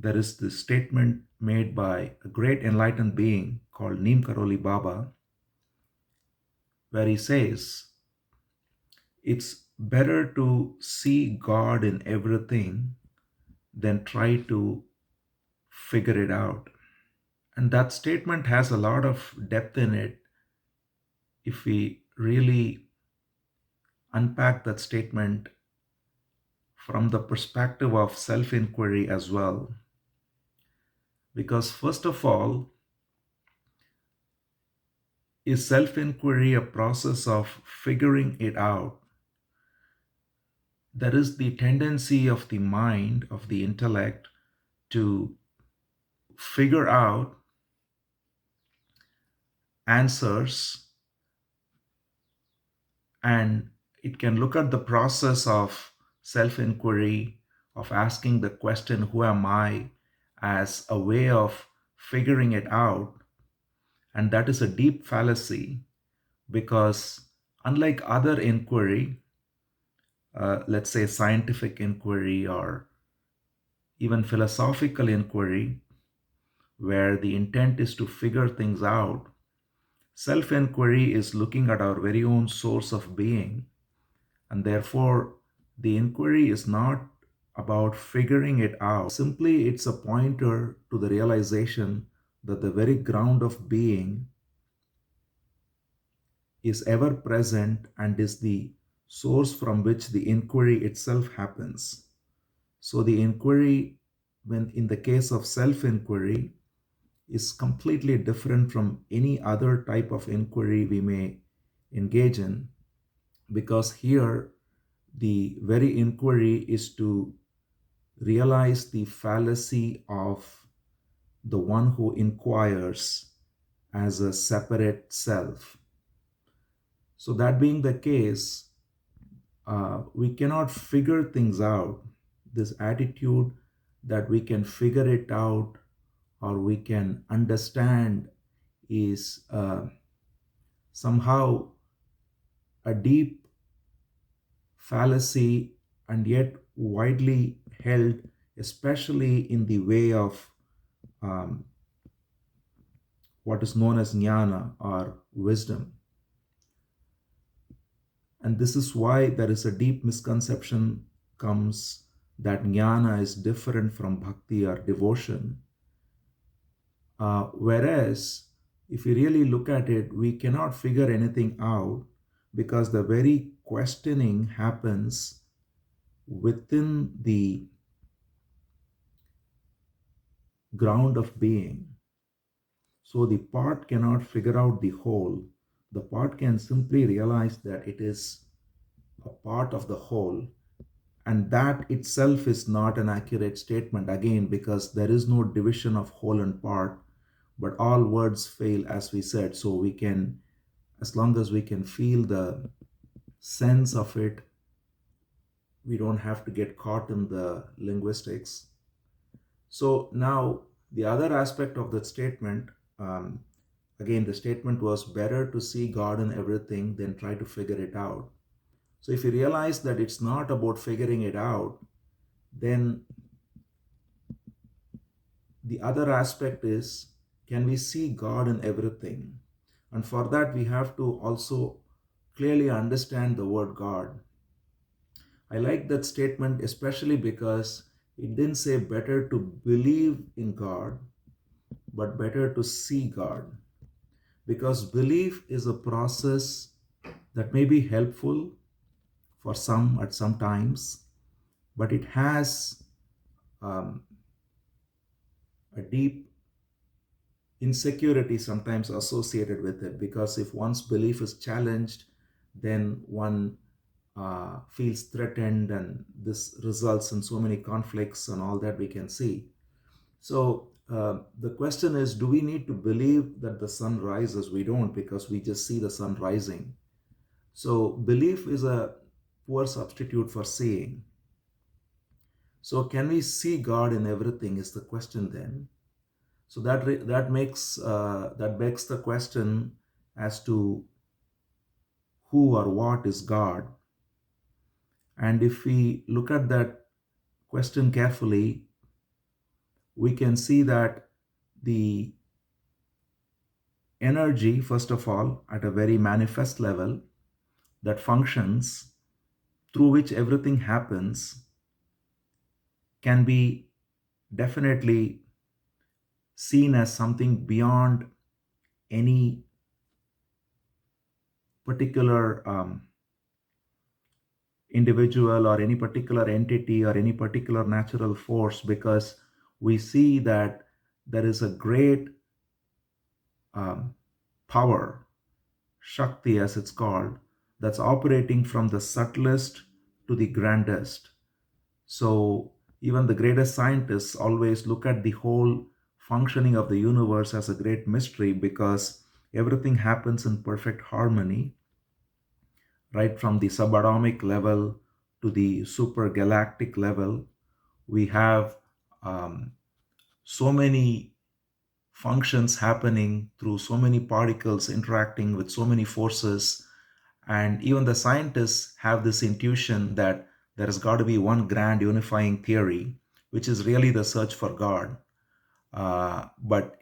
There is this statement made by a great enlightened being called Neem Karoli Baba, where he says, it's better to see God in everything than try to figure it out. And that statement has a lot of depth in it if we really unpack that statement from the perspective of self inquiry as well. Because, first of all, is self inquiry a process of figuring it out? There is the tendency of the mind, of the intellect, to figure out answers, and it can look at the process of self inquiry, of asking the question, who am I, as a way of figuring it out. And that is a deep fallacy because, unlike other inquiry, let's say scientific inquiry or even philosophical inquiry, where the intent is to figure things out, self inquiry is looking at our very own source of being. And therefore, the inquiry is not about figuring it out. Simply, it's a pointer to the realization that the very ground of being is ever present and is the source from which the inquiry itself happens. So, the inquiry, when in the case of self inquiry, is completely different from any other type of inquiry we may engage in, because here the very inquiry is to realize the fallacy of the one who inquires as a separate self. So, that being the case, we cannot figure things out. This attitude that we can figure it out or we can understand is somehow a deep fallacy and yet widely held, especially in the way of um, what is known as jnana or wisdom. And this is why there is a deep misconception comes that jnana is different from bhakti or devotion. Whereas, if you really look at it, we cannot figure anything out because the very questioning happens within the ground of being. So the part cannot figure out the whole. The part can simply realize that it is a part of the whole. And that itself is not an accurate statement, again, because there is no division of whole and part, but all words fail, as we said. So we can, as long as we can feel the sense of it, we don't have to get caught in the linguistics. So now the other aspect of that statement, um, again, the statement was better to see God in everything than try to figure it out. So if you realize that it's not about figuring it out, then the other aspect is, can we see God in everything? And for that, we have to also clearly understand the word God. I like that statement especially because it didn't say better to believe in God, but better to see God. Because belief is a process that may be helpful for some at some times, but it has um, a deep insecurity sometimes associated with it, because if one's belief is challenged, then one feels threatened, and this results in so many conflicts and all that we can see. So the question is, do we need to believe that the sun rises? We don't, because we just see the sun rising. So belief is a poor substitute for seeing. So can we see God in everything is the question then. So that begs the question as to who or what is God. And if we look at that question carefully, we can see that the energy, first of all, at a very manifest level that functions, through which everything happens, can be definitely seen as something beyond any particular individual or any particular entity or any particular natural force, because we see that there is a great um, power, Shakti as it's called, that's operating from the subtlest to the grandest. So even the greatest scientists always look at the whole functioning of the universe as a great mystery, because everything happens in perfect harmony, right from the subatomic level to the supergalactic level. We have um, so many functions happening through so many particles interacting with so many forces. And even the scientists have this intuition that there has got to be one grand unifying theory, which is really the search for God. But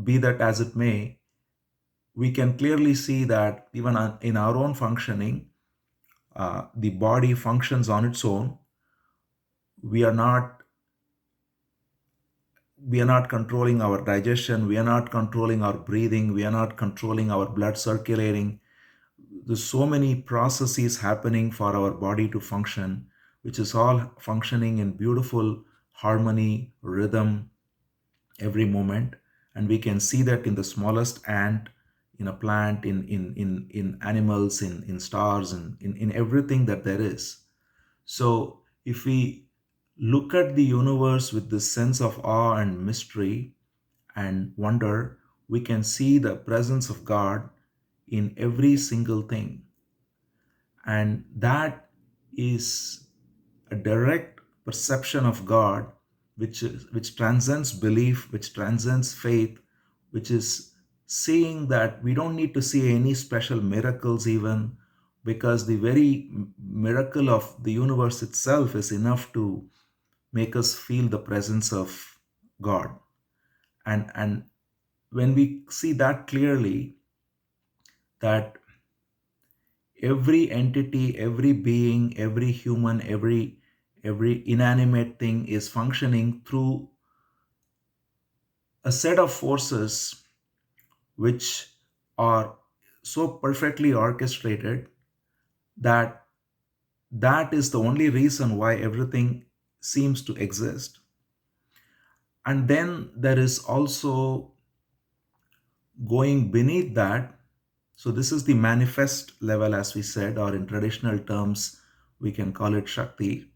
be that as it may, we can clearly see that even in our own functioning, the body functions on its own. We are not we are not controlling our digestion, we are not controlling our breathing, we are not controlling our blood circulating. There's so many processes happening for our body to function, which is all functioning in beautiful harmony, rhythm, every moment. And we can see that in the smallest ant, in a plant, in animals, in stars, and in everything that there is. So if we look at the universe with this sense of awe and mystery and wonder, we can see the presence of God in every single thing. And that is a direct perception of God, which transcends belief, which transcends faith, which is seeing that we don't need to see any special miracles even, because the very miracle of the universe itself is enough to make us feel the presence of God. And when we see that clearly, that every entity, every being, every human, every inanimate thing is functioning through a set of forces which are so perfectly orchestrated that that is the only reason why everything seems to exist. And then there is also going beneath that. So this is the manifest level, as we said, or in traditional terms we can call it Shakti.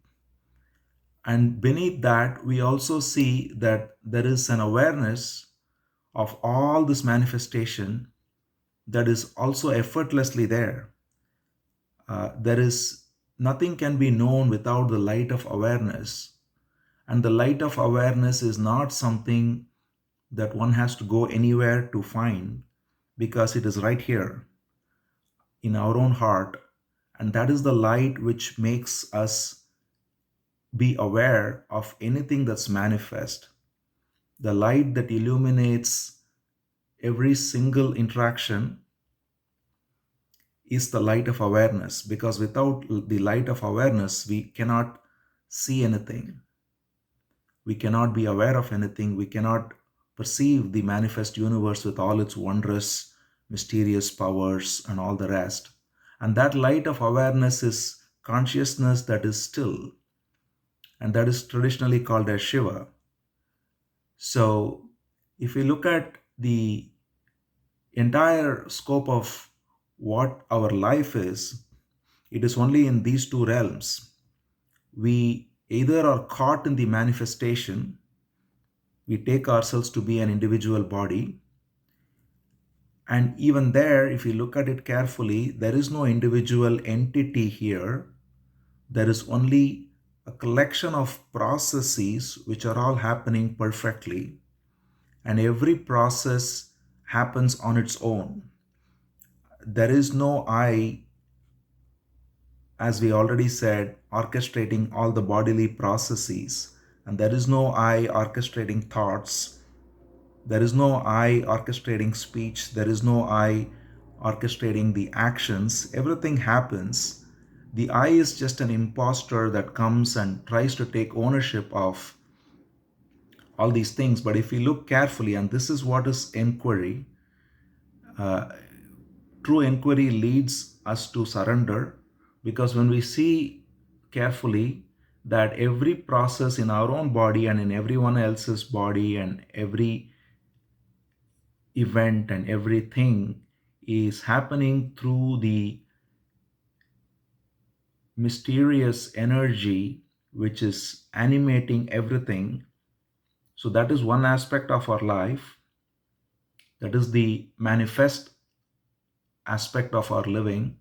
And beneath that, we also see that there is an awareness of all this manifestation that is also effortlessly there. There is nothing can be known without the light of awareness. And the light of awareness is not something that one has to go anywhere to find, because it is right here in our own heart. And that is the light which makes us be aware of anything that's manifest. The light that illuminates every single interaction is the light of awareness, because without the light of awareness, we cannot see anything. We cannot be aware of anything. We cannot perceive the manifest universe with all its wondrous, mysterious powers and all the rest. And that light of awareness is consciousness that is still, and that is traditionally called as Shiva. So, if we look at the entire scope of what our life is, it is only in these two realms. We either are caught in the manifestation, we take ourselves to be an individual body, and even there, if you look at it carefully, there is no individual entity here. There is only a collection of processes which are all happening perfectly, and every process happens on its own. There is no I, as we already said, orchestrating all the bodily processes, and there is no I orchestrating thoughts. There is no I orchestrating speech. There is no I orchestrating the actions. Everything happens. The I is just an imposter that comes and tries to take ownership of all these things. But if we look carefully, and this is what is inquiry, uh, true inquiry leads us to surrender, because when we see carefully that every process in our own body and in everyone else's body and every event and everything is happening through the mysterious energy which is animating everything. So that is one aspect of our life. That is the manifest aspect of our living.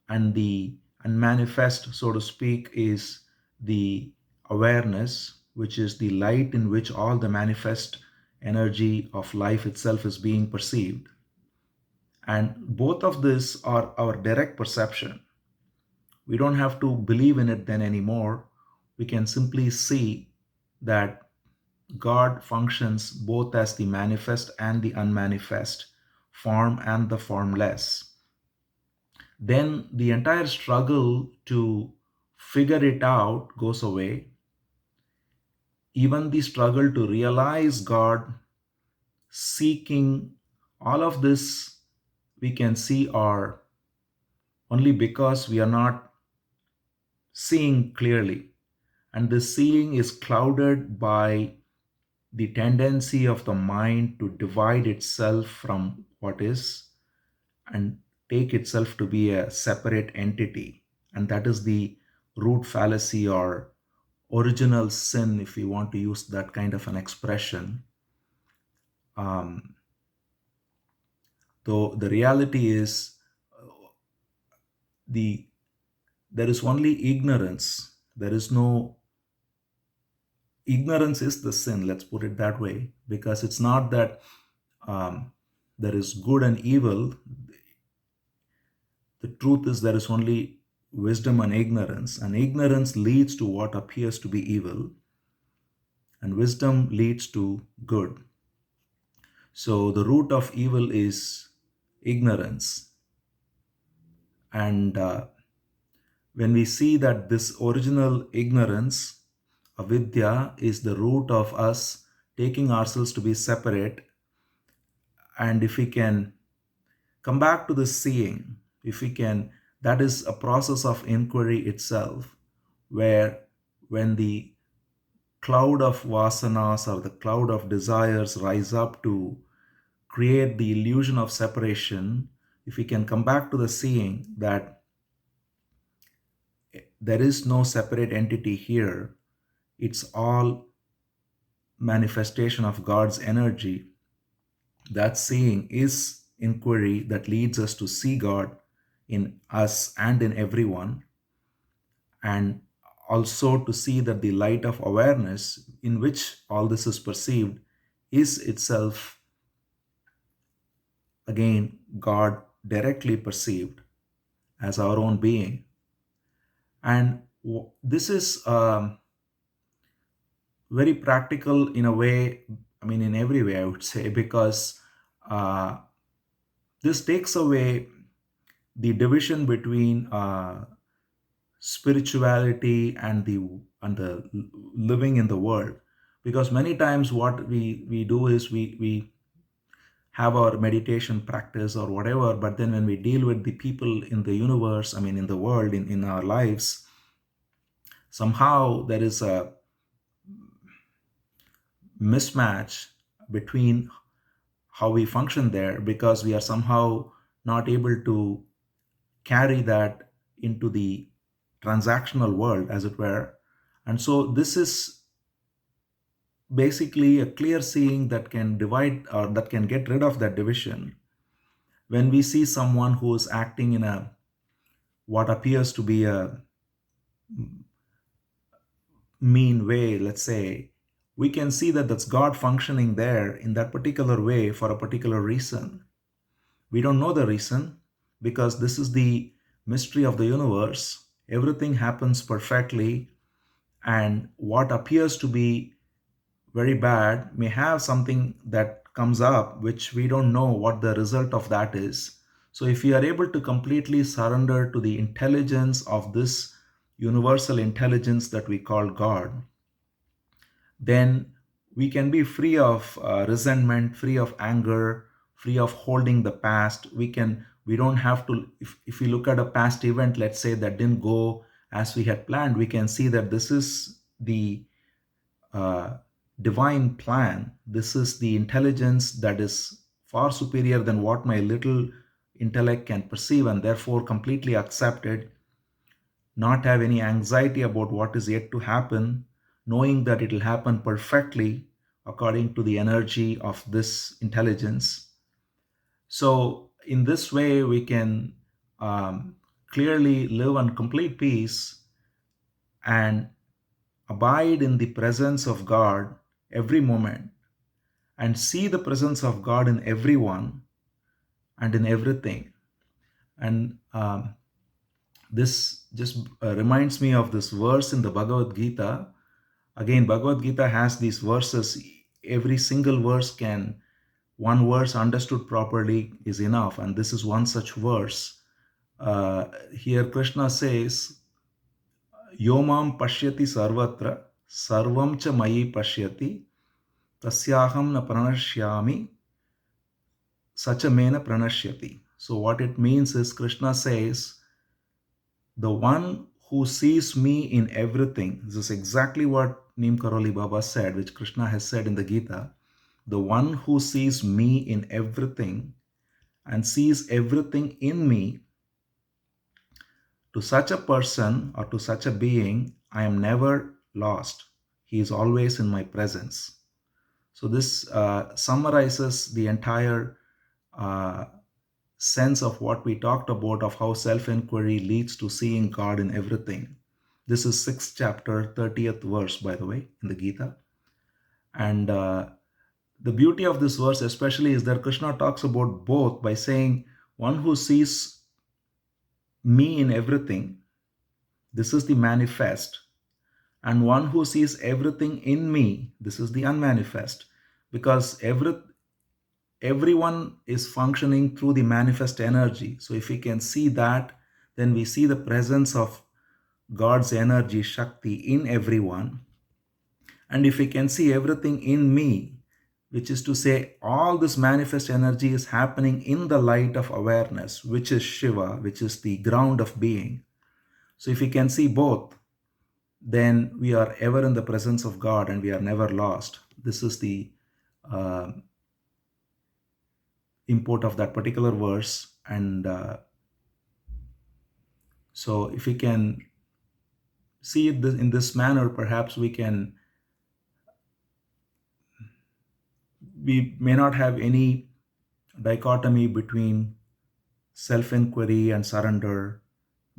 And the unmanifest, so to speak, is the awareness, which is the light in which all the manifest energy of life itself is being perceived. And both of this are our direct perception. We don't have to believe in it then anymore. We can simply see that God functions both as the manifest and the unmanifest, form and the formless. Then the entire struggle to figure it out goes away. Even the struggle to realize God, seeking, all of this we can see are only because we are not seeing clearly. And the seeing is clouded by the tendency of the mind to divide itself from what is and take itself to be a separate entity. And that is the root fallacy or original sin, if you want to use that kind of an expression. Um, though the reality is, the there is only ignorance. There is no ignorance is the sin, let's put it that way, because it's not that there is good and evil. The truth is there is only wisdom and ignorance leads to what appears to be evil, and wisdom leads to good. So the root of evil is ignorance. And when we see that this original ignorance, avidya, is the root of us taking ourselves to be separate, and if we can come back to the seeing, if we can, that is a process of inquiry itself, where when the cloud of vasanas or the cloud of desires rise up to create the illusion of separation, if we can come back to the seeing that there is no separate entity here, it's all manifestation of God's energy, that seeing is inquiry that leads us to see God in us and in everyone, and also to see that the light of awareness in which all this is perceived is itself, again, God directly perceived as our own being. And this is very practical in a way, I mean, in every way, I would say, because uh, this takes away the division between spirituality and the living in the world. Because many times what we do is we have our meditation practice or whatever, but then when we deal with the people in the universe, I mean in the world, in our lives, somehow there is a mismatch between how we function there, because we are somehow not able to carry that into the transactional world, as it were. And so this is basically a clear seeing that can divide or that can get rid of that division. When we see someone who is acting in a what appears to be a mean way, let's say, we can see that that's God functioning there in that particular way for a particular reason. We don't know the reason, because this is the mystery of the universe. Everything happens perfectly, And what appears to be very bad may have something that comes up which we don't know what the result of that is. So, if we are able to completely surrender to the intelligence of this universal intelligence that we call God, then we can be free of resentment, free of anger, free of holding the past. We don't have to, if we look at a past event, let's say that didn't go as we had planned, we can see that this is the uh, divine plan. This is the intelligence that is far superior than what my little intellect can perceive, and therefore completely accept it, not have any anxiety about what is yet to happen, knowing that it will happen perfectly according to the energy of this intelligence. So, in this way, we can clearly live in complete peace and abide in the presence of God every moment, and see the presence of God in everyone and in everything. And this just reminds me of this verse in the Bhagavad Gita. Again, Bhagavad Gita has these verses. Every single verse can, one verse understood properly is enough. And this is one such verse. Here Krishna says, Yomam pashyati sarvatra, sarvam cha mayi pashyati, tasyaham na pranashyami, sachamena pranashyati. So what it means is Krishna says, the one who sees me in everything, this is exactly what Neem Karoli Baba said, which Krishna has said in the Gita. The one who sees me in everything and sees everything in me, to such a person or to such a being, I am never lost. He is always in my presence. So this summarizes the entire uh, sense of what we talked about, of how self-inquiry leads to seeing God in everything. This is 6th chapter, 30th verse, by the way, in the Gita. And the beauty of this verse especially is that Krishna talks about both by saying, one who sees me in everything, this is the manifest, and one who sees everything in me, this is the unmanifest. Because everyone is functioning through the manifest energy. So if we can see that, then we see the presence of God's energy, Shakti, in everyone. And if we can see everything in me, which is to say, all this manifest energy is happening in the light of awareness, which is Shiva, which is the ground of being. So if we can see both, then we are ever in the presence of God and we are never lost. This is the uh, import of that particular verse. And so if we can see it in this manner, perhaps we may not have any dichotomy between self-inquiry and surrender,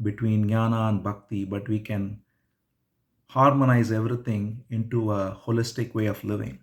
between jnana and bhakti, but we can harmonize everything into a holistic way of living.